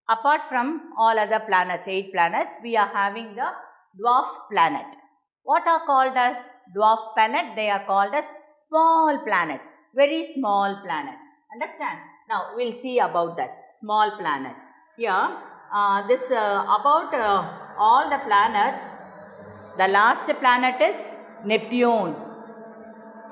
Apart from all other planets, 8 planets, we are having the dwarf planet. What are called as dwarf planet? They are called as small planet, very small planet. Understand? Now, we'll see about that small planet. Here, about all the planets, the last planet is Neptune.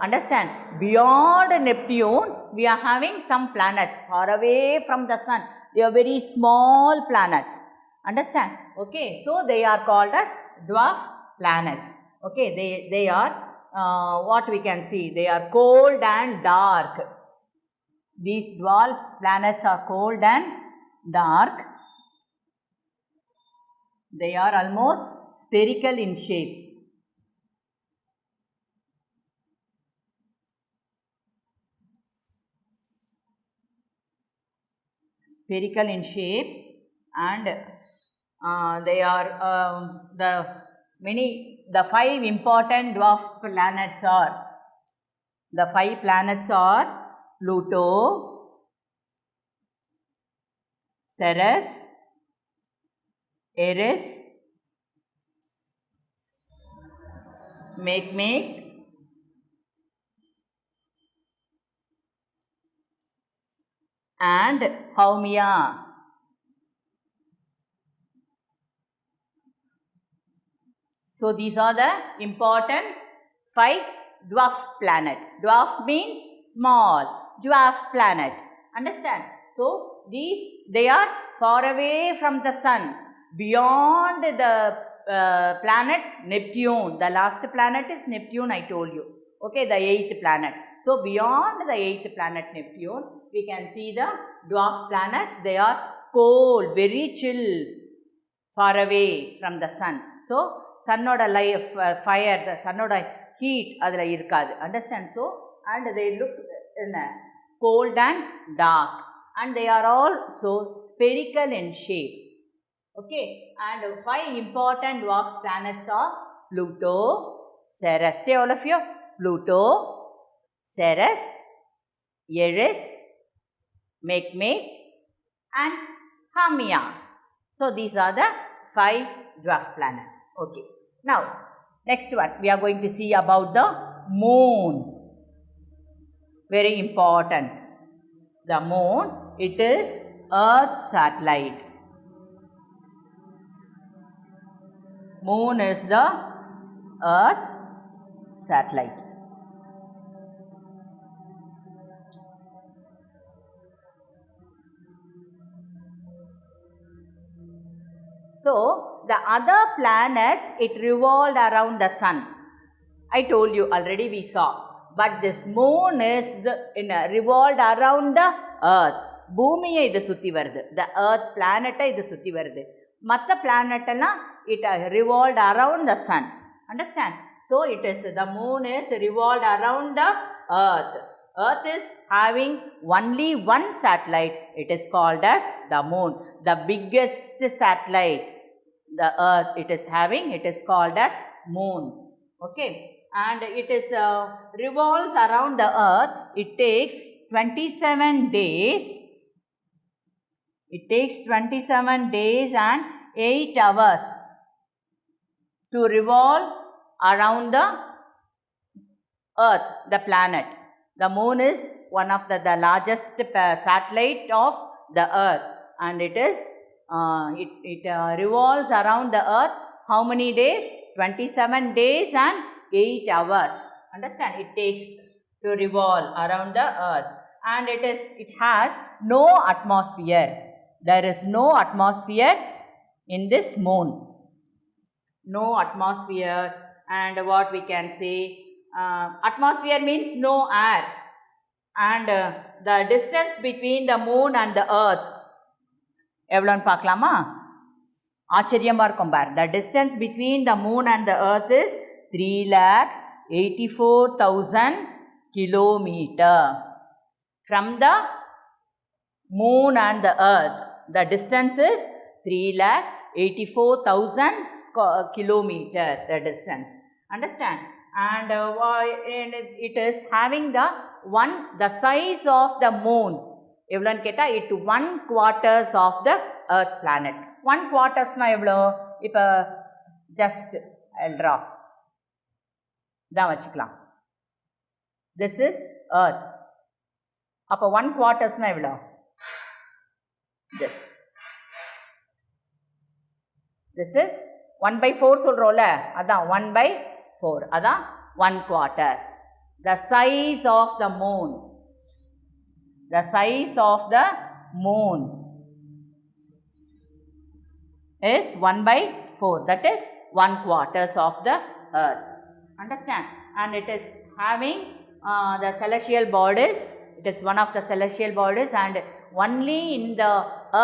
Understand? Beyond Neptune, we are having some planets far away from the sun. They are very small planets. Understand? Okay. So, they are called as dwarf planets. Okay. They are what we can see. They are cold and dark. These dwarf planets are cold and dark. They are almost spherical in shape. Spherical in shape, and they are the 5 important dwarf planets are, the 5 planets are Pluto, Ceres, Eris, Makemake, and Haumea. So, these are the important 5 dwarf planet. Dwarf means small, dwarf planet. Understand? So, they are far away from the sun, beyond the planet Neptune. The last planet is Neptune, I told you. Okay, the 8th planet. So, beyond the 8th planet Neptune, we can see the dwarf planets. They are cold, very chill, far away from the sun. So, sunnoda fire, the sunnoda heat adula irukadu. Understand? So, and they look cold and dark, and they are also spherical in shape. Okay, and 5 important dwarf planets are Pluto, Ceres. Say all of you. Pluto, Ceres, Eris, Makemake, and Haumea. So, these are the 5 dwarf planets. Okay. Now, next one, we are going to see about the moon. Very important. The moon, it is Earth's satellite. Moon is the Earth satellite. So, the other planets, it revolved around the sun. I told you already, we saw. But this moon is revolved around the earth. Bhumiya idu sutti varudhu. The earth planet idu sutti varudhu. Matta planet it revolved around the sun. Understand? So, the moon is revolved around the earth. Earth is having only one satellite. It is called as the moon. The biggest satellite, the earth, it is called as moon. Okay. And it is revolves around the earth. It takes 27 days. It takes 27 days and 8 hours to revolve around the earth, the planet. The moon is one of the largest satellite of the earth, and it revolves around the earth. How many days? 27 days and 8 hours. Understand? It takes to revolve around the earth, and it has no atmosphere. There is no atmosphere in this moon. No atmosphere, and what we can say, atmosphere means no air, and the distance between the moon and the earth, எவ்வளோன்னு பார்க்கலாமா? ஆச்சரியமாக இருக்கும் பார். The distance between the moon and the earth is 3,84,000 kilometer. From the moon and the earth, the distance is 3,84,000 kilometer, the distance. Understand? And it is having the size of the moon. எவ்வளோன்னு கேட்டால், it 1/4 of the earth planet. 1/4 na evlo ipa just I'll draw da vachikalam. This is earth. அப்போ 1/4 na evlo this is 1/4 சொல்றோம்ல அதான் 1/4 அதான் 1/4. The size of the moon, the size of the moon is 1/4, that is 1/4 of the earth. Understand? And it is having the celestial bodies. It is one of the celestial bodies, and only in the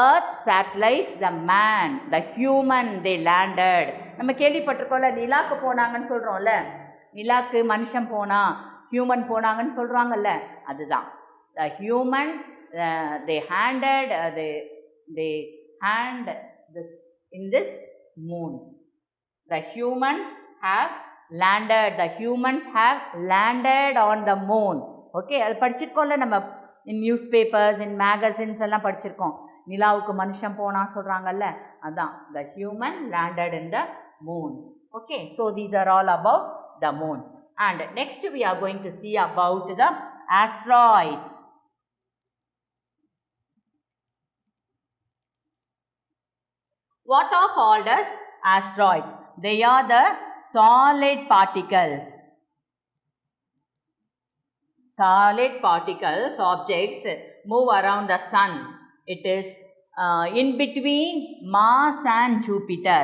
earth satellites the man, the human, they landed. நம்ம கேள்விப்பட்டிருக்கோம்ல, நிலாக்கு போனாங்கன்னு சொல்கிறோம்ல, நிலாக்கு மனுஷன் போனா human போனாங்கன்னு சொல்கிறாங்கல்ல, அதுதான் the human they handed they hand this in this moon. The humans have landed, the humans have landed on the moon. Okay, அது படிச்சிருக்கோம்ல நம்ம in news papers, in magazines எல்லாம் படிச்சிருக்கோம். நிலாவுக்கு மனுஷன் போனான்னு சொல்கிறாங்கல்ல, அதான் the human landed in the moon. Okay, so these are all about the moon. And next we are going to see about the asteroids. What are called as asteroids? They are the solid particles. Solid particles, objects move around the sun. It is in between Mars and Jupiter.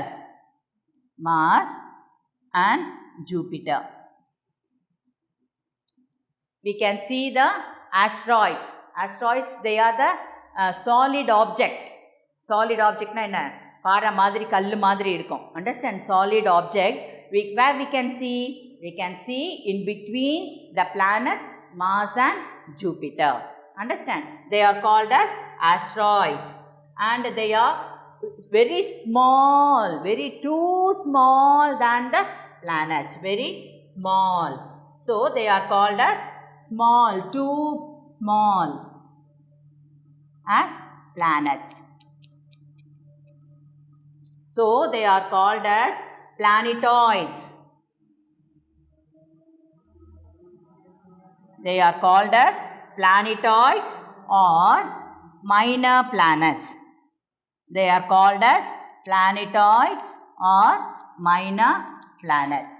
Mars and Jupiter. We can see the asteroids. Asteroids, they are the solid object. Solid object na enna? பாறை மாதிரி கல் மாதிரி இருக்கும். Understand? Solid object. Where we can see? We can see in between the planets Mars and Jupiter. Understand? They are called as asteroids, and they are very small, very too small than the planets. Very small. So they are called as small, too small as planets. So they are called as planetoids. They are called as planetoids or minor planets. They are called as planetoids or minor planets.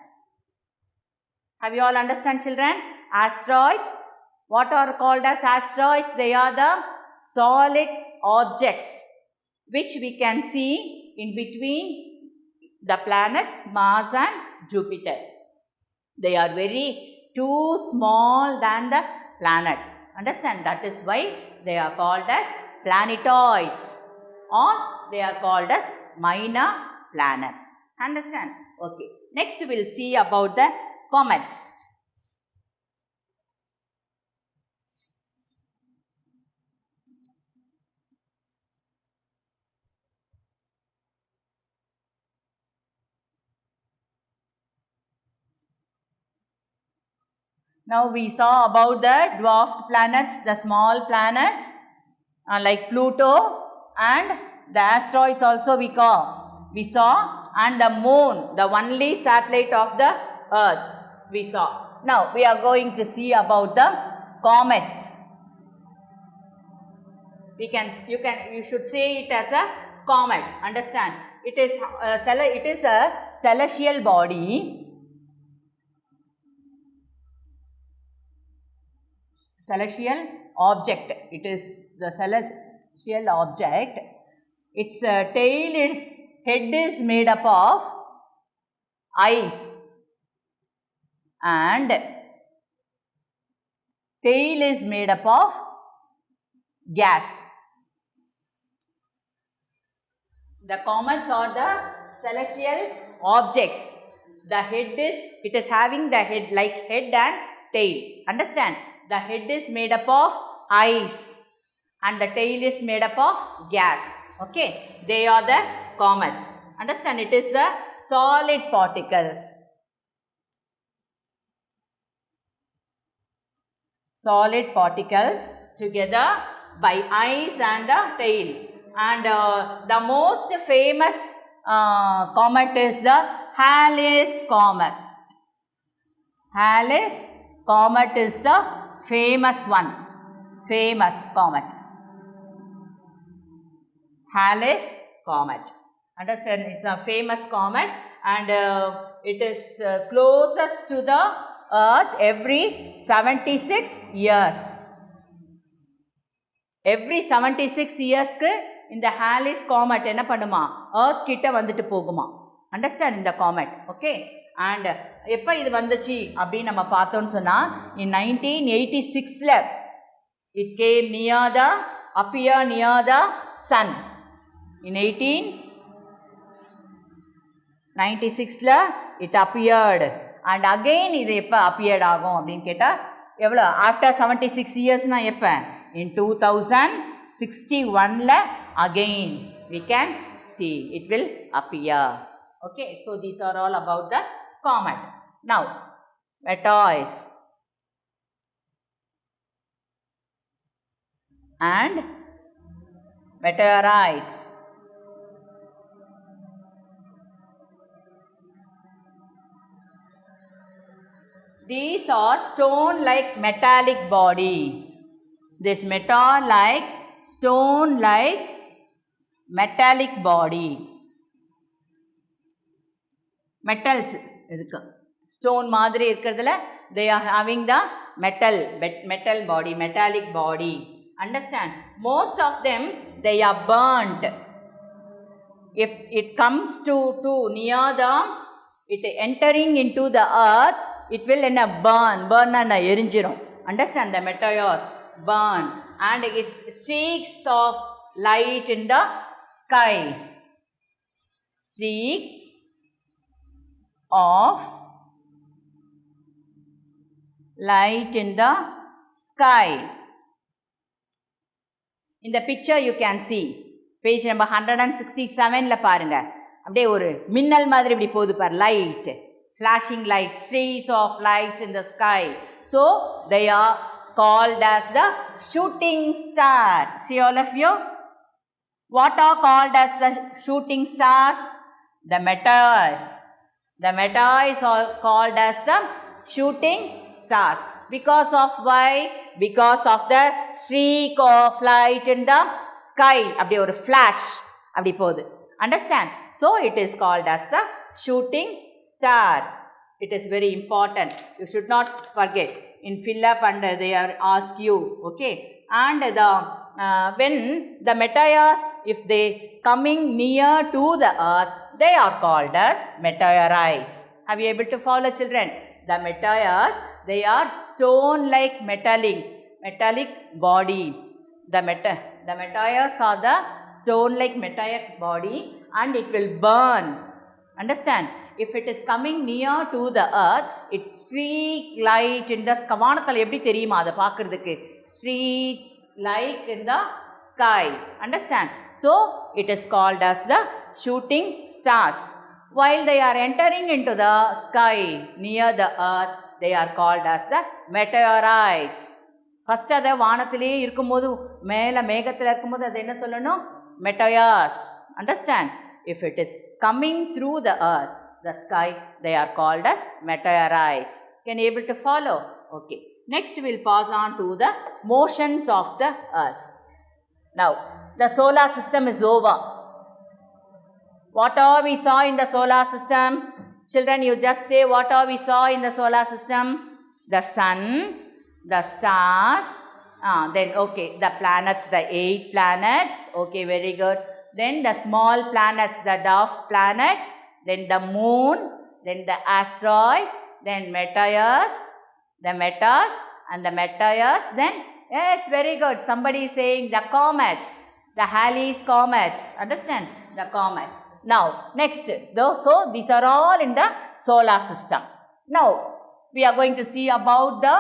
Have you all understand, children? Asteroids. What are called as asteroids? They are the solid objects which we can see in between the planets Mars and Jupiter. They are very too small than the planet. Understand? That is why they are called as planetoids, or they are called as minor planets. Understand? Okay. Next we will see about the comets. Now we saw about the dwarfed planets, the small planets like Pluto, and the asteroids also we saw, and the moon, the only satellite of the earth we saw. Now we are going to see about the comets. You should say it as a comet. Understand? It is a celestial body. Celestial object. It is the celestial object. Its head is made up of ice, and tail is made up of gas. The comets are the celestial objects. It is having the head like head and tail. Understand? The head is made up of ice and the tail is made up of gas. Okay, they are the comets. Understand? It is the solid particles. Solid particles together by ice and the tail. And the most famous comet is the Halley's Comet. Halley's Comet is the famous one. Famous comet. Halley's Comet. Understand? It's a famous comet, and it is closest to the Earth every 76 years. Every 76 years in the Halley's Comet enna pannuma Earth kitta vandittu poguma. Understand in the comet, okay? And எப்போ இது வந்துச்சு அப்படின்னு நம்ம பார்த்தோன்னு சொன்னால் in 1986 it came appear near the sun. In 1896 it appeared, and again இது எப்போ appeared ஆகும் அப்படின்னு கேட்டால் எவ்வளோ after 76 yearsனா எப்போ in 2061 again we can see it will appear. Okay, so these are all about the comet. Now meteors and meteorites. These are stone-like metallic body. This meteor-like, stone-like metallic body. Metals irukku. Stone madri irukradhula they are having the metal body, metallic body. Understand? Most of them they are burnt. If it comes to near them, it entering into the earth, it will burn and erinjirum. Understand? The meteors burn, and it's streaks of light in the sky. Streaks of light in the sky. In the picture you can see page number 167 la parunga அப்படியே ஒரு மின்னல் மாதிரி இப்படி போகுது பார் light, flashing light, streaks of lights in the sky. So they are called as the shooting star. See all of you, what are called as the shooting stars? The meteors. The meteors are called as the shooting stars. Because of why? Because of the streak of light in the sky. அப்படியே ஒரு flash அப்படி போகுது. Understand? So it is called as the shooting star. It is very important. You should not forget. In fill up and they are ask you, okay? And the when the meteors, if they coming near to the earth, they are called as meteorites. Have you able to follow, children? The meteors, they are stone-like metallic body. The meteors are the stone-like metallic body, and it will burn. Understand? If it is coming near to the earth, it streak light in the sky. வானத்தில் எப்படி தெரியுமா அதை பார்க்கறதுக்கு? Streaks light in the sky. Understand? So it is called as the shooting stars. While they are entering into the sky near the earth, they are called as the meteorites. First அதை வானத்திலே இருக்கும்போது மேலே மேகத்தில் இருக்கும்போது அது என்ன சொல்லணும்? Meteors. Understand? If it is coming through the earth, the sky, they are called as meteorites. Can you able to follow? Okay. Next we will pass on to the motions of the earth. Now the solar system is over. What all we saw in the solar system? Children, you just say what all we saw in the solar system? The sun, the stars, then okay, the planets, the 8 planets. Okay, very good. Then the small planets, the dwarf planet, then the moon, then the asteroid, then meteors, the meteors and the meteors. Then yes, very good. Somebody is saying the comets, the Halley's comets. Understand? The comets. Now next, so these are all in the solar system. Now we are going to see about the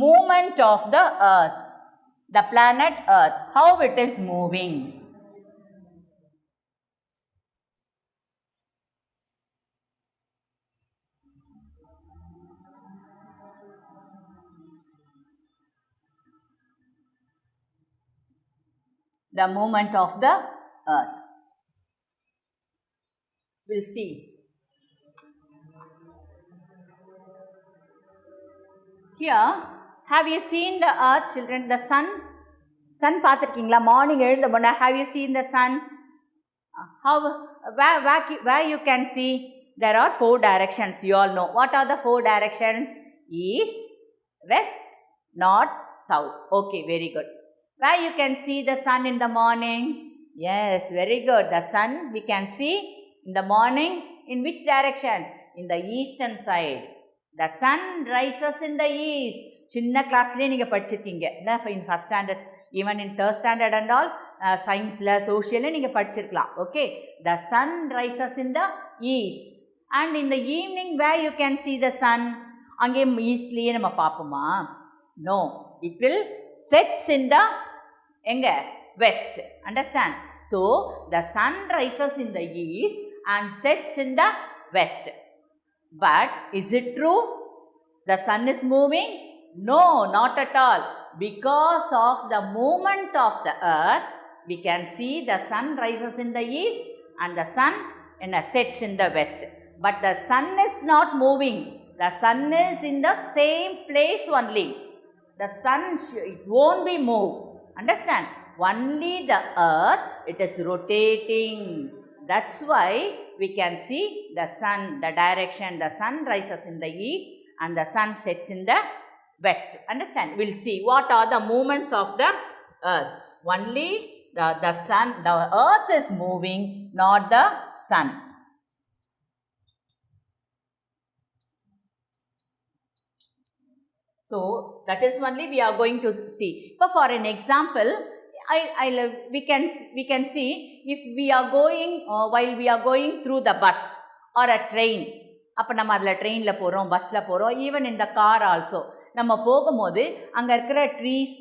movement of the earth, the planet earth, how it is moving. The movement of the earth. We'll see. Here, have you seen the earth, children? The sun? Sun பார்த்திருக்கீங்களா? Morning எழுந்த உடனே have you seen the sun? Where you can see? There are 4 directions. You all know. What are the 4 directions? East, west, north, south. Okay, very good. Where you can see the sun in the morning? Yes, very good. The sun we can see in the morning. In which direction? In the eastern side. The sun rises in the east. சின்ன கிளாஸ்லேயே நீங்கள் படிச்சிருக்கீங்க. In first standards, even in third standard and all, சயின்ஸில் சோஷியலில் நீங்கள் படிச்சிருக்கலாம். Okay, the sun rises in the east. And in the evening, where you can see the sun? அங்கே ஈஸ்ட்லேயே நம்ம பார்ப்போமா? No, it will sets in the எங்கே? West. Understand? So, the sun rises in the east and sets in the west. But, is it true? The sun is moving? No, not at all. Because of the movement of the earth, we can see the sun rises in the east and the sun sets in the west. But the sun is not moving. The sun is in the same place only. The sun, it won't be moved. Understand? Only the earth, it is rotating. That's why we can see the sun, the direction. The sun rises in the east and the sun sets in the west. Understand? We'll see what are the movements of the earth. Only the sun, the earth is moving, not the sun. So, that is only we are going to see. But for an example, we can see if we are going, while we are going through the bus or a train. அப்போ நம்ம அதில் ட்ரெயினில் போகிறோம், பஸ்ஸில் போகிறோம், even இந்த car also. நம்ம போகும்போது அங்கே இருக்கிற ட்ரீஸ்,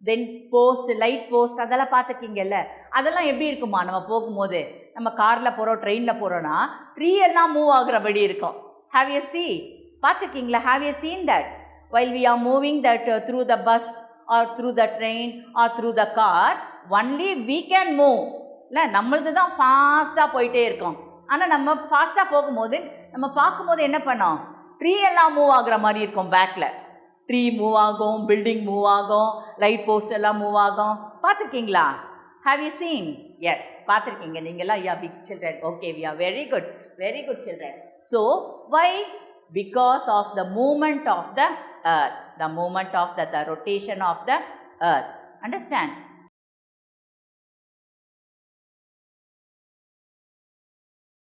தென் போஸ்ட், லைட் போஸ்ட் அதெல்லாம் பார்த்துருக்கீங்கல்ல, அதெல்லாம் எப்படி இருக்குமா? நம்ம போகும்போது நம்ம காரில் போகிறோம், ட்ரெயினில் போகிறோன்னா ட்ரீ எல்லாம் மூவ் ஆகுறபடி இருக்கும். ஹாவ் யூ பார்த்துருக்கீங்களா? Have you scene that? While we are moving that through the bus or through the train or through the car, only we can move. இல்லை, நம்மளது தான் ஃபாஸ்ட்டாக போயிட்டே இருக்கோம். ஆனால் நம்ம ஃபாஸ்ட்டாக போகும்போது நம்ம பார்க்கும்போது என்ன பண்ணோம்? ட்ரீ எல்லாம் மூவ் ஆகுற மாதிரி இருக்கும். பேக்கில் ட்ரீ மூவ் ஆகும், பில்டிங் மூவ் ஆகும், லைட் போஸ்ட் எல்லாம் மூவ் ஆகும். பார்த்துருக்கீங்களா? Have you seen? எஸ், பார்த்துருக்கீங்க நீங்களாம். Ya big children. Okay, we are very good children. So why? Because of the movement of the earth, the movement of the rotation of the earth. Understand?